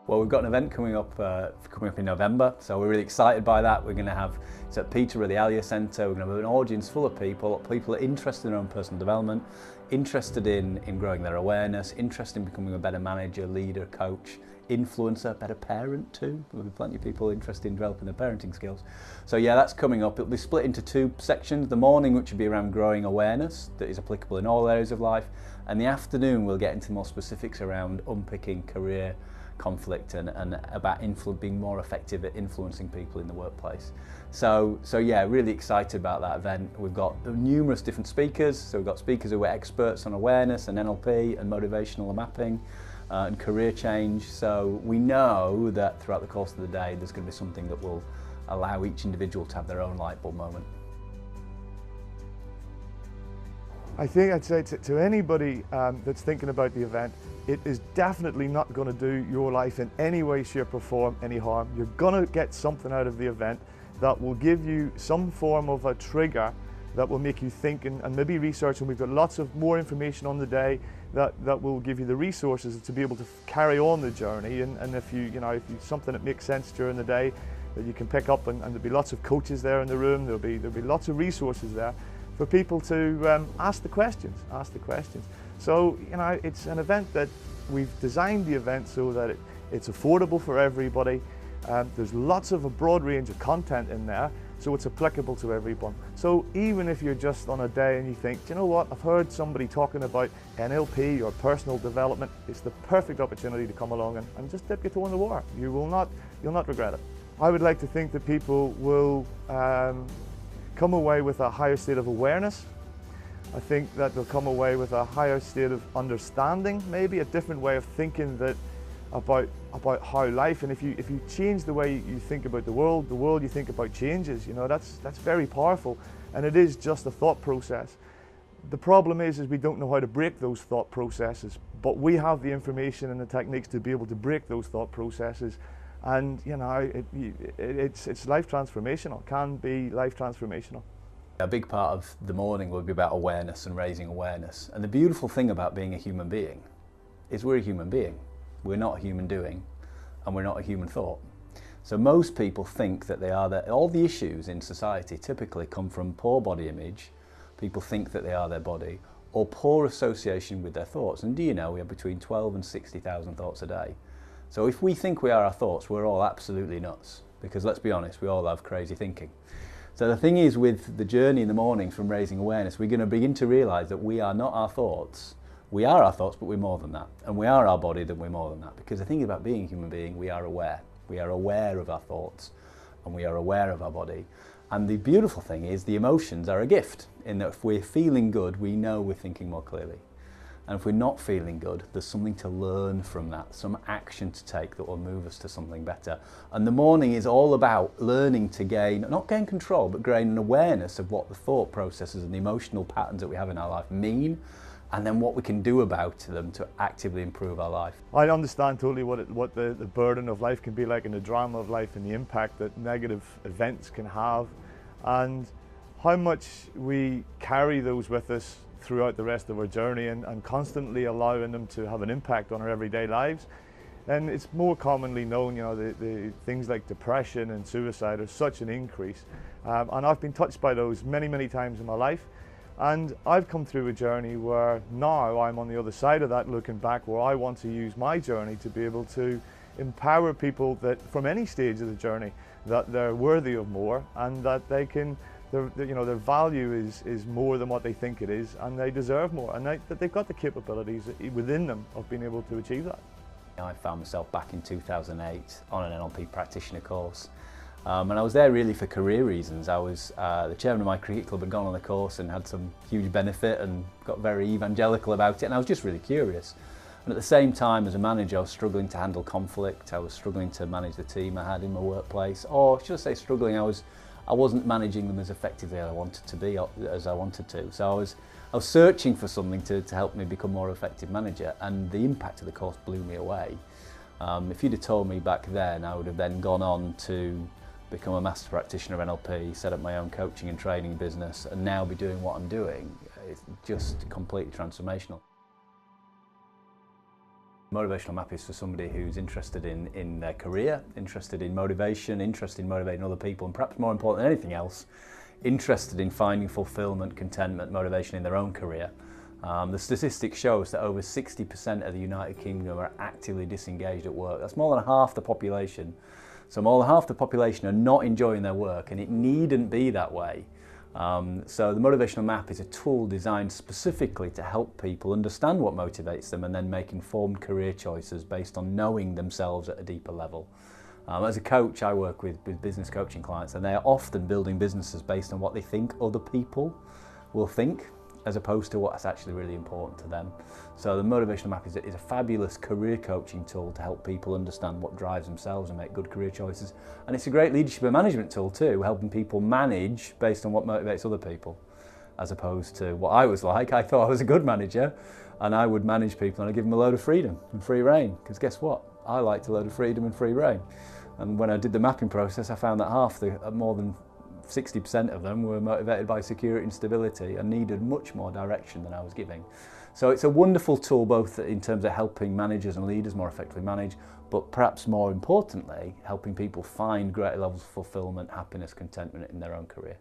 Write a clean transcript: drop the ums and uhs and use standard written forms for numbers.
Well, we've got an event coming up in November, so we're really excited by that. We're going to have, it's at Peterborough, the Alia Centre. We're going to have an audience full of people that are interested in their own personal development, interested in growing their awareness, interested in becoming a better manager, leader, coach, influencer, better parent too. There'll be plenty of people interested in developing their parenting skills. So yeah, that's coming up. It'll be split into two sections. The morning, which will be around growing awareness that is applicable in all areas of life, and the afternoon we'll get into more specifics around unpicking career conflict and about being more effective at influencing people in the workplace. So yeah, really excited about that event. We've got numerous different speakers. So we've got speakers who are experts on awareness and NLP and motivational mapping and career change. So we know that throughout the course of the day there's going to be something that will allow each individual to have their own light bulb moment. I think I'd say to anybody that's thinking about the event, it is definitely not going to do your life in any way, shape or form any harm. You're going to get something out of the event that will give you some form of a trigger that will make you think and maybe research, and we've got lots of more information on the day that will give you the resources to be able to carry on the journey. And if you something that makes sense during the day that you can pick up, and there'll be lots of coaches there in the room, there'll be lots of resources there for people to ask the questions. So, it's an event that we've designed the event so that it's affordable for everybody. There's lots of a broad range of content in there, so it's applicable to everyone. So even if you're just on a day and you think, do you know what, I've heard somebody talking about NLP or personal development, it's the perfect opportunity to come along and just dip your toe in the water. You'll not regret it. I would like to think that people will come away with a higher state of awareness. I think that they'll come away with a higher state of understanding, maybe a different way of thinking about how life, and if you change the way you think about the world you think about changes. That's very powerful, and it is just a thought process. The problem is we don't know how to break those thought processes, but we have the information and the techniques to be able to break those thought processes. And it's life transformational, can be life transformational. A big part of the morning will be about awareness and raising awareness. And the beautiful thing about being a human being is we're a human being. We're not a human doing, and we're not a human thought. So most people think that they are that. All the issues in society typically come from poor body image. People think that they are their body, or poor association with their thoughts. And do you know we have between 12 and 60,000 thoughts a day? So if we think we are our thoughts, we're all absolutely nuts, because let's be honest, we all have crazy thinking. So the thing is, with the journey in the morning from raising awareness, we're going to begin to realise that we are not our thoughts. We are our thoughts, but we're more than that. And we are our body, then we're more than that. Because the thing about being a human being, we are aware. We are aware of our thoughts, and we are aware of our body. And the beautiful thing is the emotions are a gift, in that if we're feeling good, we know we're thinking more clearly. And if we're not feeling good, there's something to learn from that, some action to take that will move us to something better. And the morning is all about learning to not gain control, but gain an awareness of what the thought processes and the emotional patterns that we have in our life mean, and then what we can do about them to actively improve our life. I understand totally what the burden of life can be like, and the drama of life, and the impact that negative events can have, and how much we carry those with us throughout the rest of our journey, and constantly allowing them to have an impact on our everyday lives. And it's more commonly known, the things like depression and suicide are such an increase. And I've been touched by those many times in my life. And I've come through a journey where now I'm on the other side of that, looking back, where I want to use my journey to be able to empower people that from any stage of the journey, that they're worthy of more, and that they can, their value is more than what they think it is, and they deserve more, and that they've got the capabilities within them of being able to achieve that. I found myself back in 2008 on an NLP practitioner course, and I was there really for career reasons. I was the chairman of my cricket club, had gone on the course and had some huge benefit and got very evangelical about it, and I was just really curious. And at the same time, as a manager, I was struggling to handle conflict. I was struggling to manage the team I had in my workplace, or should I say struggling, I wasn't managing them as effectively as I wanted to be, as I wanted to. So I was searching for something to help me become a more effective manager, and the impact of the course blew me away. If you'd have told me back then, I would have then gone on to become a master practitioner of NLP, set up my own coaching and training business, and now be doing what I'm doing. It's just completely transformational. Motivational map is for somebody who's interested in their career, interested in motivation, interested in motivating other people, and perhaps more important than anything else, interested in finding fulfillment, contentment, motivation in their own career. The statistics show us that over 60% of the United Kingdom are actively disengaged at work. That's more than half the population. So more than half the population are not enjoying their work, and it needn't be that way. So the motivational map is a tool designed specifically to help people understand what motivates them and then make informed career choices based on knowing themselves at a deeper level. As a coach, I work with business coaching clients, and they are often building businesses based on what they think other people will think, as opposed to what's actually really important to them. So the motivational map is a fabulous career coaching tool to help people understand what drives themselves and make good career choices. And it's a great leadership and management tool too, helping people manage based on what motivates other people, as opposed to what I was like. I thought I was a good manager, and I would manage people and I'd give them a load of freedom and free rein, because guess what? I liked a load of freedom and free rein. And when I did the mapping process, I found that more than 60% of them were motivated by security and stability and needed much more direction than I was giving. So it's a wonderful tool both in terms of helping managers and leaders more effectively manage, but perhaps more importantly, helping people find greater levels of fulfillment, happiness, contentment in their own career.